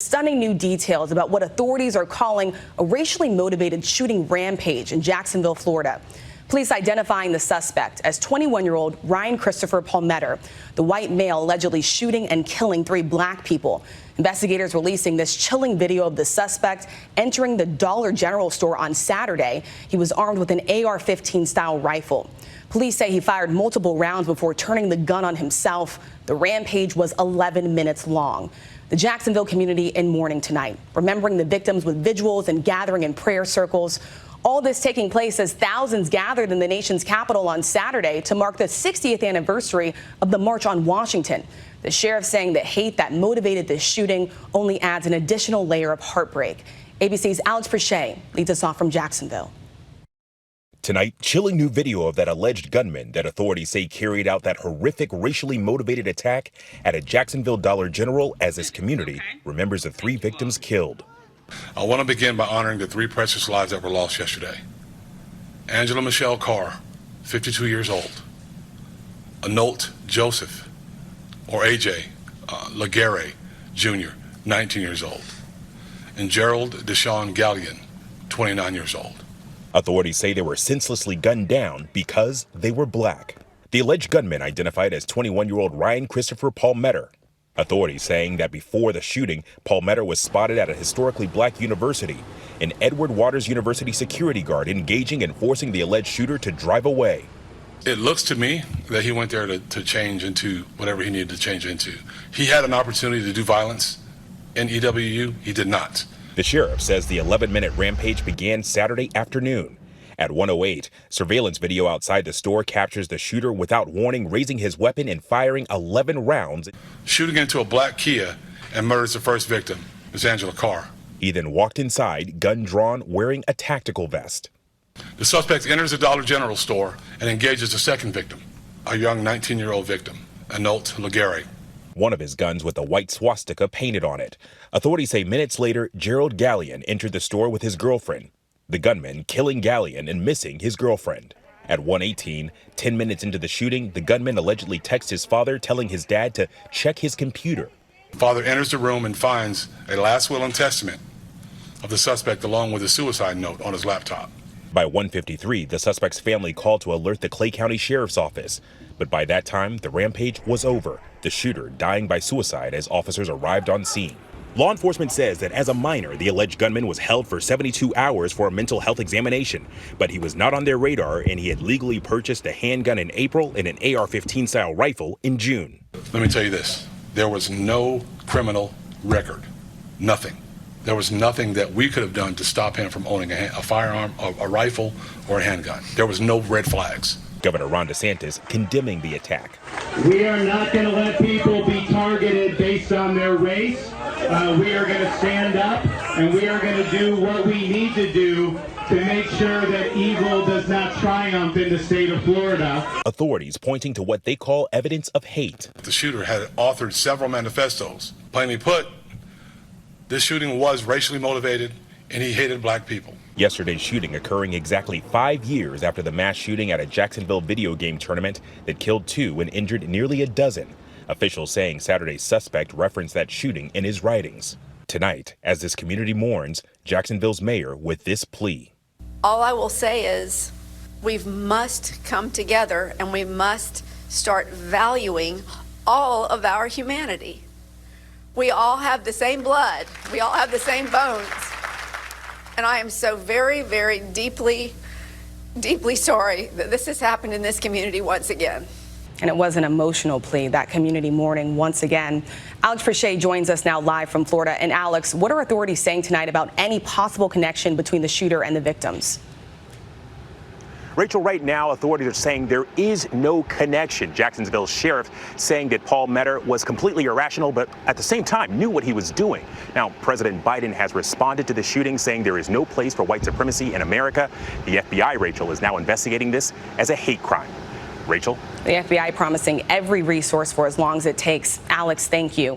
Stunning new details about what authorities are calling a racially motivated shooting rampage in Jacksonville, Florida. Police identifying the suspect as 21-year-old Ryan Christopher Palmetter, the white male allegedly shooting and killing 3 black people. Investigators releasing this chilling video of the suspect entering the Dollar General store on Saturday. He was armed with an AR-15 style rifle. Police say he fired multiple rounds before turning the gun on himself. The rampage was 11 minutes long. The Jacksonville community in mourning tonight, remembering the victims with vigils and gathering in prayer circles. All this taking place as thousands gathered in the nation's capital on Saturday to mark the 60th anniversary of the March on Washington. The sheriff saying the hate that motivated this shooting only adds an additional layer of heartbreak. ABC's Alex Prechet leads us off from Jacksonville. Tonight, chilling new video of that alleged gunman that authorities say carried out that horrific racially motivated attack at a Jacksonville Dollar General as his community remembers the 3 victims killed. I want to begin by honoring the 3 precious lives that were lost yesterday. Angela Michelle Carr, 52 years old. Anolt Joseph, or AJ Laguerre Jr., 19 years old. And Gerald Deshaun Gallion, 29 years old. Authorities say they were senselessly gunned down because they were black. The alleged gunman identified as 21-year-old Ryan Christopher Palmetter. Authorities saying that before the shooting, Palmetter was spotted at a historically black university, an Edward Waters University security guard engaging and forcing the alleged shooter to drive away. It looks to me that he went there to change into whatever he needed to change into. He had an opportunity to do violence in EWU. He did not. The sheriff says the 11-minute rampage began Saturday afternoon. At 1:08, surveillance video outside the store captures the shooter without warning, raising his weapon and firing 11 rounds. Shooting into a black Kia and murders the first victim, Ms. Angela Carr. He then walked inside, gun drawn, wearing a tactical vest. The suspect enters the Dollar General store and engages the second victim, a young 19-year-old victim, Anolt Laguerre. One of his guns with a white swastika painted on it. Authorities say minutes later, Gerald Gallion entered the store with his girlfriend. The gunman killing Gallion and missing his girlfriend. At 1:18, 10 minutes into the shooting, the gunman allegedly texts his father telling his dad to check his computer. Father enters the room and finds a last will and testament of the suspect along with a suicide note on his laptop. By 1:53, the suspect's family called to alert the Clay County Sheriff's Office. But by that time, the rampage was over, the shooter dying by suicide as officers arrived on scene. Law enforcement says that as a minor, the alleged gunman was held for 72 hours for a mental health examination, but he was not on their radar and he had legally purchased a handgun in April and an AR-15 style rifle in June. Let me tell you this, there was no criminal record, nothing. There was nothing that we could have done to stop him from owning a firearm, a rifle, or a handgun. There was no red flags. Governor Ron DeSantis condemning the attack. We are not going to let people be targeted based on their race. We are going to stand up and we are going to do what we need to do to make sure that evil does not triumph in the state of Florida. Authorities pointing to what they call evidence of hate. The shooter had authored several manifestos. Plainly put, this shooting was racially motivated and he hated black people. Yesterday's shooting occurring exactly 5 years after the mass shooting at a Jacksonville video game tournament that killed 2 and injured nearly a dozen. Officials saying Saturday's suspect referenced that shooting in his writings. Tonight, as this community mourns, Jacksonville's mayor with this plea. All I will say is we must come together and we must start valuing all of our humanity. We all have the same blood. We all have the same bones. And I am so very, very deeply sorry that this has happened in this community once again. And it was an emotional plea, that community mourning once again. Alex Prechet joins us now live from Florida. And Alex, what are authorities saying tonight about any possible connection between the shooter and the victims? Rachel, right now, authorities are saying there is no connection. Jacksonville sheriff saying that Palmetter was completely irrational, but at the same time knew what he was doing. Now, President Biden has responded to the shooting, saying there is no place for white supremacy in America. The FBI, Rachel, is now investigating this as a hate crime. Rachel? The FBI promising every resource for as long as it takes. Alex, thank you.